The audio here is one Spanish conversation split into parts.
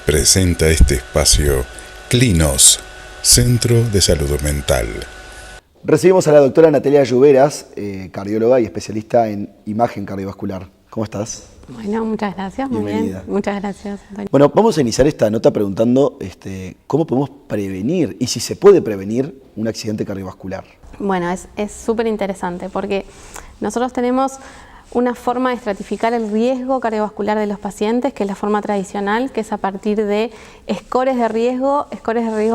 presenta este espacio Clinos, Centro de Salud Mental. Recibimos a la doctora Natalia Lluveras, cardióloga y especialista en imagen cardiovascular. ¿Cómo estás? Bueno, muchas gracias, muy Bienvenida. bien. Muchas gracias, Antonio. Bueno, vamos a iniciar esta nota preguntando cómo podemos prevenir y si se puede prevenir un accidente cardiovascular. Bueno, es súper interesante porque nosotros tenemos una forma de estratificar el riesgo cardiovascular de los pacientes, que es la forma tradicional, que es a partir de scores de riesgo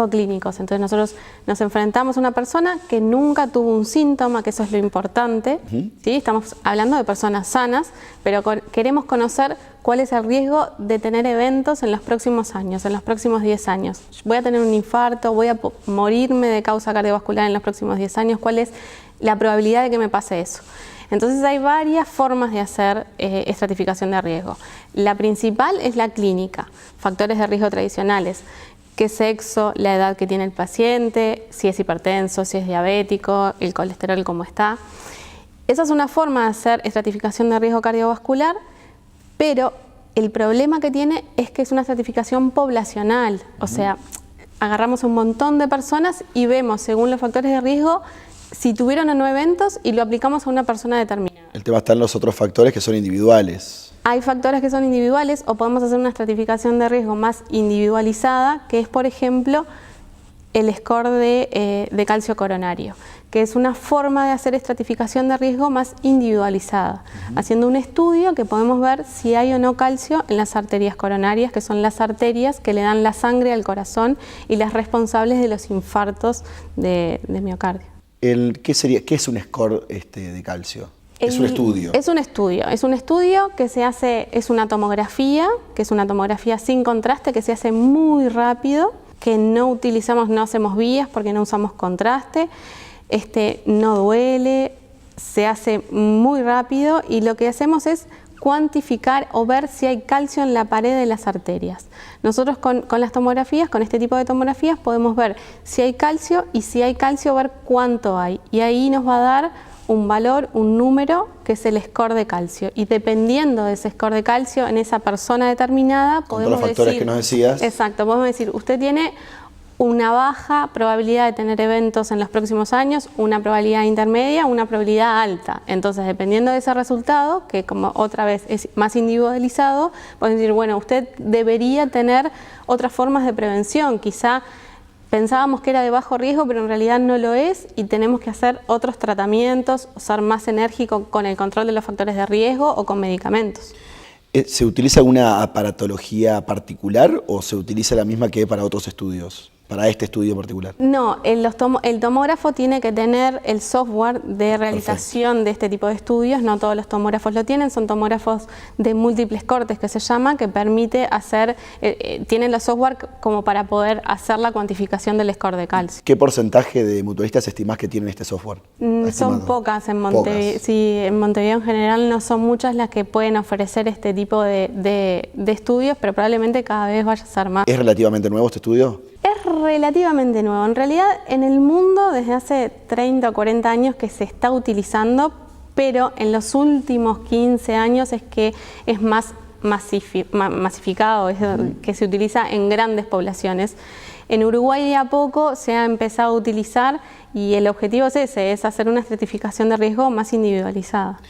clínicos. Entonces nosotros nos enfrentamos a una persona que nunca tuvo un síntoma, que eso es lo importante. ¿Sí? Estamos hablando de personas sanas, pero queremos conocer cuál es el riesgo de tener eventos en los próximos años, en los próximos 10 años. Voy a tener un infarto, voy a morirme de causa cardiovascular en los próximos 10 años, ¿cuál es la probabilidad de que me pase eso? Entonces hay varias formas de hacer estratificación de riesgo. La principal es la clínica, factores de riesgo tradicionales, qué sexo, la edad que tiene el paciente, si es hipertenso, si es diabético, el colesterol cómo está. Esa es una forma de hacer estratificación de riesgo cardiovascular, pero el problema que tiene es que es una estratificación poblacional, o sea, agarramos un montón de personas y vemos según los factores de riesgo si tuvieron o no eventos y lo aplicamos a una persona determinada. El tema está en los otros factores que son individuales. Hay factores que son individuales o podemos hacer una estratificación de riesgo más individualizada, que es, por ejemplo, el score de calcio coronario, que es una forma de hacer estratificación de riesgo más individualizada, haciendo un estudio que podemos ver si hay o no calcio en las arterias coronarias, que son las arterias que le dan la sangre al corazón y las responsables de los infartos de miocardio. ¿Qué es un score de calcio? Es un estudio. Es un estudio que se hace, es una tomografía, que es una tomografía sin contraste, que se hace muy rápido, que no hacemos vías porque no usamos contraste, no duele, se hace muy rápido y lo que hacemos es cuantificar o ver si hay calcio en la pared de las arterias. Nosotros con las tomografías, con este tipo de tomografías, podemos ver si hay calcio y si hay calcio ver cuánto hay. Y ahí nos va a dar un valor, un número, que es el score de calcio. Y dependiendo de ese score de calcio en esa persona determinada, podemos todos los factores que nos decías. Exacto, podemos decir, usted tiene una baja probabilidad de tener eventos en los próximos años, una probabilidad intermedia, una probabilidad alta. Entonces, dependiendo de ese resultado, que como otra vez es más individualizado, podemos decir, bueno, usted debería tener otras formas de prevención. Quizá pensábamos que era de bajo riesgo, pero en realidad no lo es y tenemos que hacer otros tratamientos, ser más enérgico con el control de los factores de riesgo o con medicamentos. ¿Se utiliza alguna aparatología particular o se utiliza la misma que para otros estudios? Para este estudio en particular. No, el tomógrafo tiene que tener el software de realización de este tipo de estudios. No todos los tomógrafos lo tienen, son tomógrafos de múltiples cortes que se llama, que permite hacer, tienen los software como para poder hacer la cuantificación del score de calcio. ¿Qué porcentaje de mutualistas estimás que tienen este software? Son pocas en Montevideo. Sí, en Montevideo en general no son muchas las que pueden ofrecer este tipo de estudios, pero probablemente cada vez vaya a ser más. ¿Es relativamente nuevo este estudio? Es relativamente nuevo. En realidad, en el mundo desde hace 30 o 40 años que se está utilizando, pero en los últimos 15 años es que es más masificado, que se utiliza en grandes poblaciones. En Uruguay de a poco se ha empezado a utilizar y el objetivo es ese, es hacer una estratificación de riesgo más individualizada.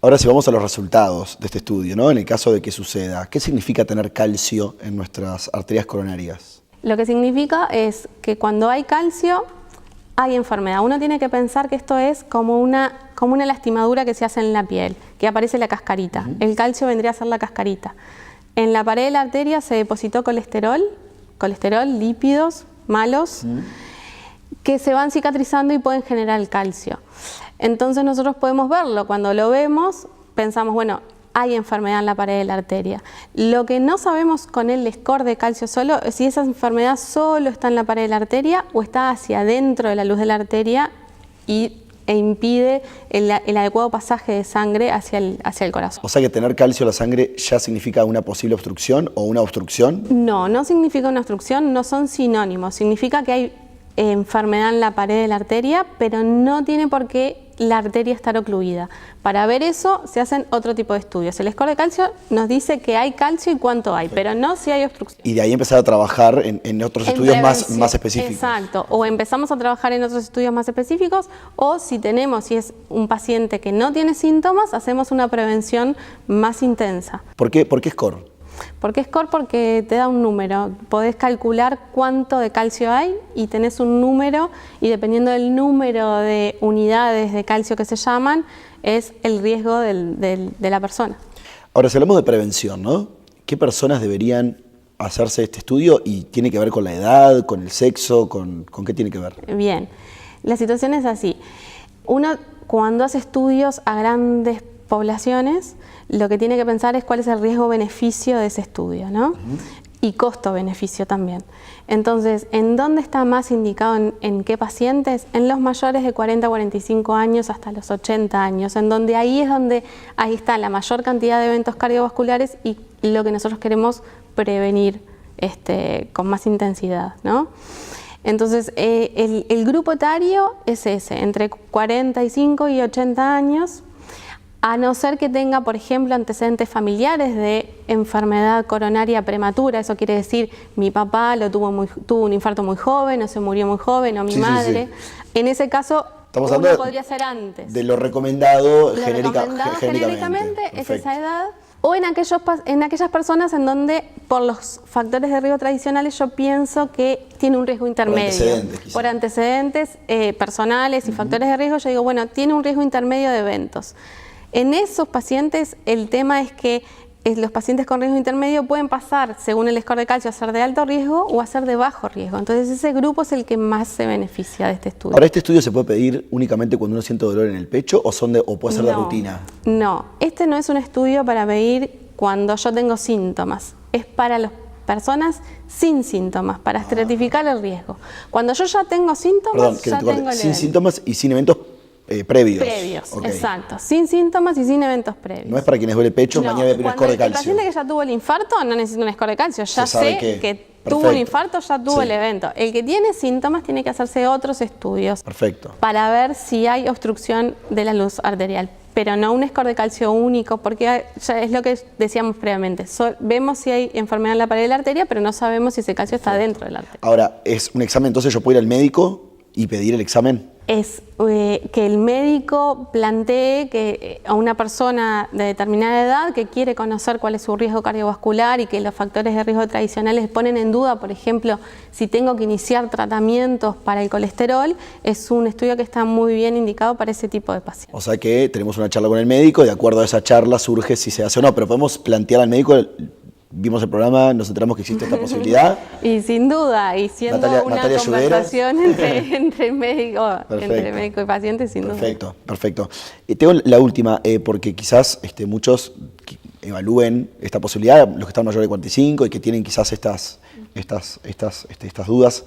Ahora si vamos a los resultados de este estudio, ¿no? En el caso de que suceda, ¿qué significa tener calcio en nuestras arterias coronarias? Lo que significa es que cuando hay calcio, hay enfermedad. Uno tiene que pensar que esto es como una lastimadura que se hace en la piel, que aparece la cascarita. El calcio vendría a ser la cascarita. En la pared de la arteria se depositó colesterol, lípidos malos, que se van cicatrizando y pueden generar el calcio. Entonces nosotros podemos verlo. Cuando lo vemos, pensamos, bueno, hay enfermedad en la pared de la arteria. Lo que no sabemos con el score de calcio solo es si esa enfermedad solo está en la pared de la arteria o está hacia adentro de la luz de la arteria e impide el adecuado pasaje de sangre hacia el corazón. O sea que tener calcio en la sangre ya significa una posible obstrucción o una obstrucción. No significa una obstrucción, no son sinónimos. Significa que hay enfermedad en la pared de la arteria, pero no tiene por qué la arteria estar ocluida. Para ver eso se hacen otro tipo de estudios. El score de calcio nos dice que hay calcio y cuánto hay, pero no si hay obstrucción. Y de ahí empezar a trabajar en otros estudios más específicos. Exacto, o empezamos a trabajar en otros estudios más específicos, o si es un paciente que no tiene síntomas, hacemos una prevención más intensa. ¿Por qué score? ¿Por qué score? Porque te da un número, podés calcular cuánto de calcio hay y tenés un número, y dependiendo del número de unidades de calcio que se llaman, es el riesgo de la persona. Ahora, si hablamos de prevención, ¿no? ¿Qué personas deberían hacerse este estudio y tiene que ver con la edad, con el sexo, con qué tiene que ver? Bien, la situación es así. Uno, cuando hace estudios a grandes poblaciones, lo que tiene que pensar es cuál es el riesgo-beneficio de ese estudio, ¿no? Y costo-beneficio también. Entonces, ¿en dónde está más indicado en qué pacientes? En los mayores de 40 a 45 años hasta los 80 años, en donde ahí está la mayor cantidad de eventos cardiovasculares y lo que nosotros queremos prevenir con más intensidad, ¿no? Entonces, el grupo etario es ese, entre 45 y 80 años, a no ser que tenga, por ejemplo, antecedentes familiares de enfermedad coronaria prematura. Eso quiere decir, mi papá tuvo un infarto muy joven, o se murió muy joven, o mi madre. Sí. En ese caso, uno podría ser antes. De lo recomendado, genéricamente es esa edad. O en aquellas personas en donde, por los factores de riesgo tradicionales, yo pienso que tiene un riesgo intermedio. Por antecedentes personales y factores de riesgo, yo digo, bueno, tiene un riesgo intermedio de eventos. En esos pacientes, el tema es que los pacientes con riesgo intermedio pueden pasar, según el score de calcio, a ser de alto riesgo o a ser de bajo riesgo. Entonces, ese grupo es el que más se beneficia de este estudio. ¿Ahora este estudio se puede pedir únicamente cuando uno siente dolor en el pecho o puede ser de rutina? No, este no es un estudio para pedir cuando yo tengo síntomas. Es para las personas sin síntomas, para estratificar el riesgo. Cuando yo ya tengo síntomas, ya tengo el evento. Sin síntomas y sin eventos previos. Okay. Exacto. Sin síntomas y sin eventos previos. No es para quienes duele el pecho, mañana voy a pedir un score de calcio. El paciente que ya tuvo el infarto no necesita un score de calcio. Ya sé que tuvo un infarto, ya tuvo el evento. El que tiene síntomas tiene que hacerse otros estudios. Perfecto. Para ver si hay obstrucción de la luz arterial. Pero no un score de calcio único, porque ya es lo que decíamos previamente. Vemos si hay enfermedad en la pared de la arteria, pero no sabemos si ese calcio está dentro de la arteria. Ahora, ¿es un examen? Entonces yo puedo ir al médico y pedir el examen. Es que el médico plantee que a una persona de determinada edad que quiere conocer cuál es su riesgo cardiovascular y que los factores de riesgo tradicionales ponen en duda, por ejemplo, si tengo que iniciar tratamientos para el colesterol, es un estudio que está muy bien indicado para ese tipo de pacientes. O sea que tenemos una charla con el médico, de acuerdo a esa charla surge si se hace o no, pero podemos plantear al médico. Vimos el programa, nos enteramos que existe esta posibilidad. Y sin duda, y siendo una conversación entre médico y paciente, sin duda. Perfecto. Tengo la última, porque quizás muchos evalúen esta posibilidad, los que están mayores de 45 y que tienen quizás estas dudas.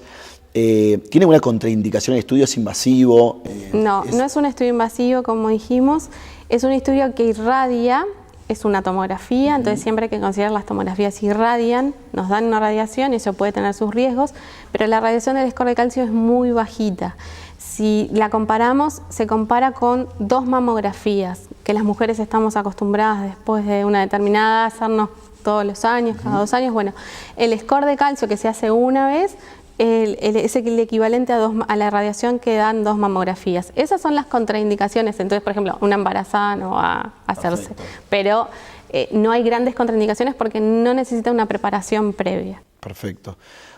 ¿Tiene una contraindicación? ¿El estudio es invasivo? No es un estudio invasivo, como dijimos. Es un estudio que irradia. Es una tomografía, entonces siempre hay que considerar las tomografías irradian, nos dan una radiación y eso puede tener sus riesgos, pero la radiación del score de calcio es muy bajita. Si la comparamos, se compara con 2 mamografías, que las mujeres estamos acostumbradas después de una determinada hacernos todos los años, cada 2 años. Bueno, el score de calcio que se hace una vez es el equivalente a la radiación que dan 2 mamografías. Esas son las contraindicaciones. Entonces, por ejemplo, una embarazada no va a hacerse. Perfecto. Pero no hay grandes contraindicaciones porque no necesita una preparación previa. Perfecto.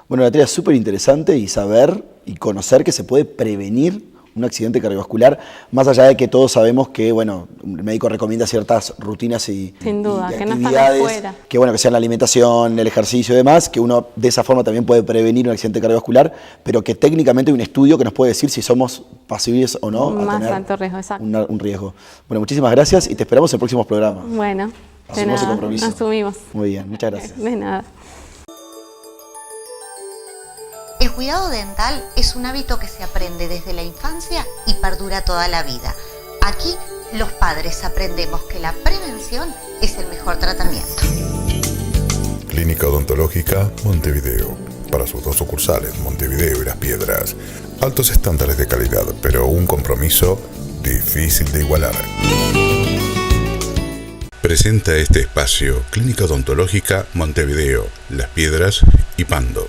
Bueno, Natalia, es súper interesante y saber y conocer que se puede prevenir un accidente cardiovascular, más allá de que todos sabemos que, bueno, el médico recomienda ciertas rutinas y sin duda, y que no están afuera. Que sean la alimentación, el ejercicio y demás, que uno de esa forma también puede prevenir un accidente cardiovascular, pero que técnicamente hay un estudio que nos puede decir si somos pasibles o no a tener alto riesgo, exacto. Un riesgo. Bueno, muchísimas gracias y te esperamos en próximos programas. Bueno, asumimos el compromiso. Asumimos. Muy bien, muchas gracias. De nada. El cuidado dental es un hábito que se aprende desde la infancia y perdura toda la vida. Aquí, los padres aprendemos que la prevención es el mejor tratamiento. Clínica Odontológica Montevideo. Para sus 2 sucursales, Montevideo y Las Piedras. Altos estándares de calidad, pero un compromiso difícil de igualar. Presenta este espacio Clínica Odontológica Montevideo, Las Piedras y Pando.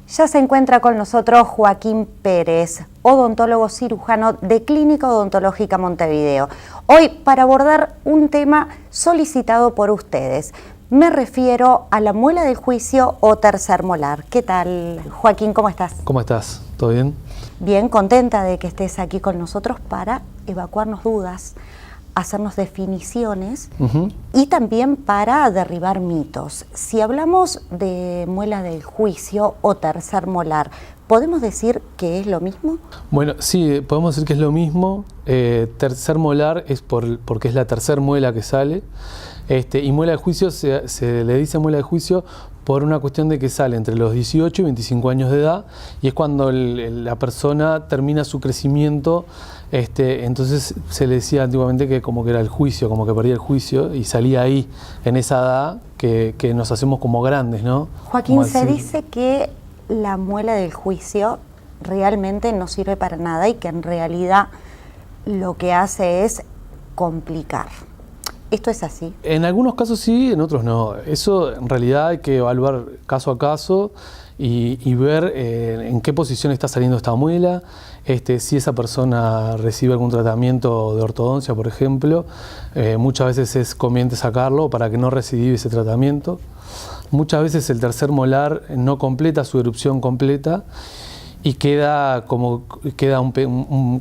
Ya se encuentra con nosotros Joaquín Pérez, odontólogo cirujano de Clínica Odontológica Montevideo. Hoy para abordar un tema solicitado por ustedes. Me refiero a la muela del juicio o tercer molar. ¿Qué tal, Joaquín? ¿Cómo estás? ¿Cómo estás? ¿Todo bien? Bien, contenta de que estés aquí con nosotros para evacuarnos dudas, hacernos definiciones y también para derribar mitos. Si hablamos de muela del juicio o tercer molar, ¿podemos decir que es lo mismo? Bueno, sí, podemos decir que es lo mismo. Tercer molar es porque es la tercer muela que sale. Y muela del juicio se le dice muela del juicio por una cuestión de que sale entre los 18 y 25 años de edad y es cuando la persona termina su crecimiento. Entonces se le decía antiguamente que como que era el juicio, como que perdía el juicio y salía ahí, en esa edad que nos hacemos como grandes, ¿no? Joaquín, se dice que la muela del juicio realmente no sirve para nada y que en realidad lo que hace es complicar. ¿Esto es así? En algunos casos sí, en otros no. Eso en realidad hay que evaluar caso a caso y ver en qué posición está saliendo esta muela, si esa persona recibe algún tratamiento de ortodoncia, por ejemplo. Muchas veces es conveniente sacarlo para que no recidive ese tratamiento. Muchas veces el tercer molar no completa su erupción completa y queda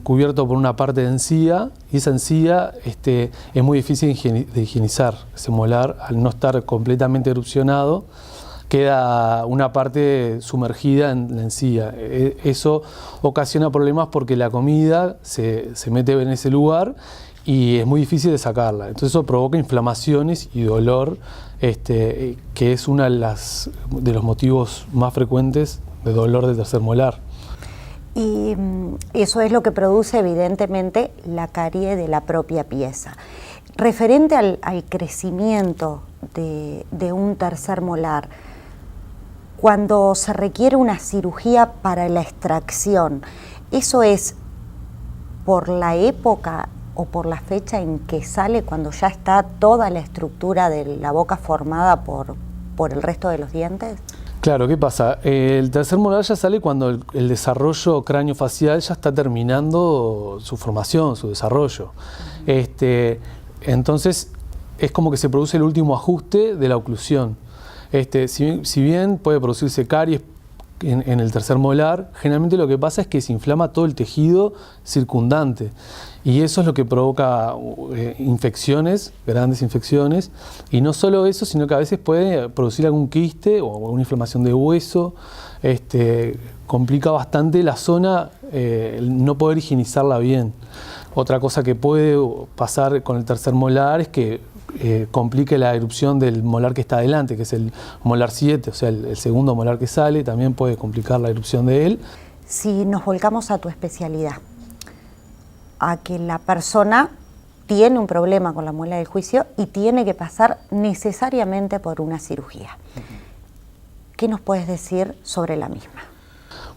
cubierto por una parte de encía, y esa encía es muy difícil de higienizar. Ese molar, al no estar completamente erupcionado, queda una parte sumergida en la encía. Eso ocasiona problemas porque la comida se mete en ese lugar y es muy difícil de sacarla. Entonces eso provoca inflamaciones y dolor, que es uno de los motivos más frecuentes de dolor del tercer molar. Y eso es lo que produce evidentemente la carie de la propia pieza. Referente al crecimiento de un tercer molar, cuando se requiere una cirugía para la extracción, ¿eso es por la época o por la fecha en que sale, cuando ya está toda la estructura de la boca formada por el resto de los dientes? Claro, ¿qué pasa? El tercer molar ya sale cuando el desarrollo craneofacial ya está terminando su formación, su desarrollo. Entonces es como que se produce el último ajuste de la oclusión. Si bien puede producirse caries en el tercer molar, generalmente lo que pasa es que se inflama todo el tejido circundante y eso es lo que provoca infecciones, grandes infecciones, y no solo eso, sino que a veces puede producir algún quiste o una inflamación de hueso. Complica bastante la zona, el no poder higienizarla bien. Otra cosa que puede pasar con el tercer molar es que complique la erupción del molar que está adelante, que es el molar 7, o sea, el segundo molar que sale, también puede complicar la erupción de él. Si nos volcamos a tu especialidad, a que la persona tiene un problema con la muela del juicio y tiene que pasar necesariamente por una cirugía, ¿qué nos puedes decir sobre la misma?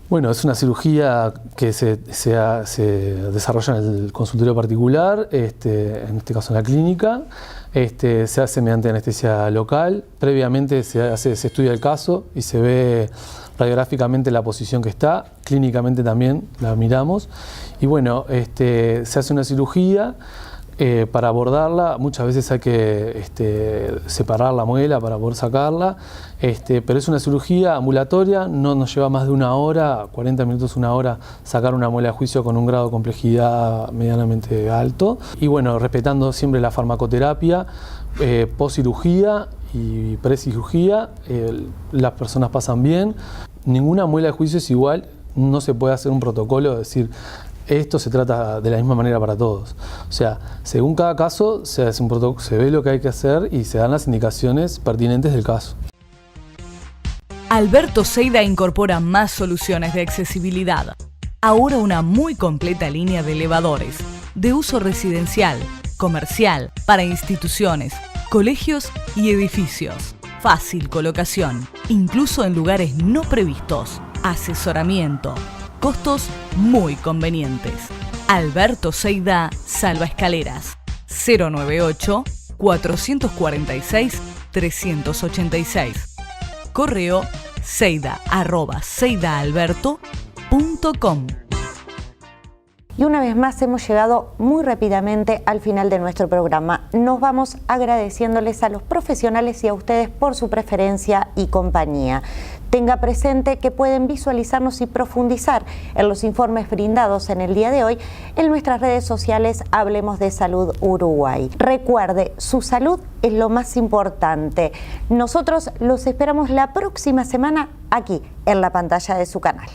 Bueno, es una cirugía que se desarrolla en el consultorio particular, en este caso en la clínica. Se hace mediante anestesia local. Previamente se estudia el caso y se ve radiográficamente la posición que está. Clínicamente también la miramos. Y bueno, se hace una cirugía. Para abordarla muchas veces hay que separar la muela para poder sacarla, pero es una cirugía ambulatoria, no nos lleva más de 1 hora, 40 minutos, 1 hora, sacar una muela de juicio con un grado de complejidad medianamente alto. Y bueno, respetando siempre la farmacoterapia, post-cirugía y pre-cirugía, las personas pasan bien. Ninguna muela de juicio es igual, no se puede hacer un protocolo, es decir, esto se trata de la misma manera para todos. O sea, según cada caso se hace un protocolo, se ve lo que hay que hacer y se dan las indicaciones pertinentes del caso. Alberto Seida incorpora más soluciones de accesibilidad. Ahora una muy completa línea de elevadores, de uso residencial, comercial, para instituciones, colegios y edificios. Fácil colocación, incluso en lugares no previstos. Asesoramiento. Costos muy convenientes. Alberto Seida Salva Escaleras. 098-446-386. Correo seida@seidaalberto.com. Y una vez más hemos llegado muy rápidamente al final de nuestro programa. Nos vamos agradeciéndoles a los profesionales y a ustedes por su preferencia y compañía. Tenga presente que pueden visualizarnos y profundizar en los informes brindados en el día de hoy en nuestras redes sociales Hablemos de Salud Uruguay. Recuerde, su salud es lo más importante. Nosotros los esperamos la próxima semana aquí en la pantalla de su canal.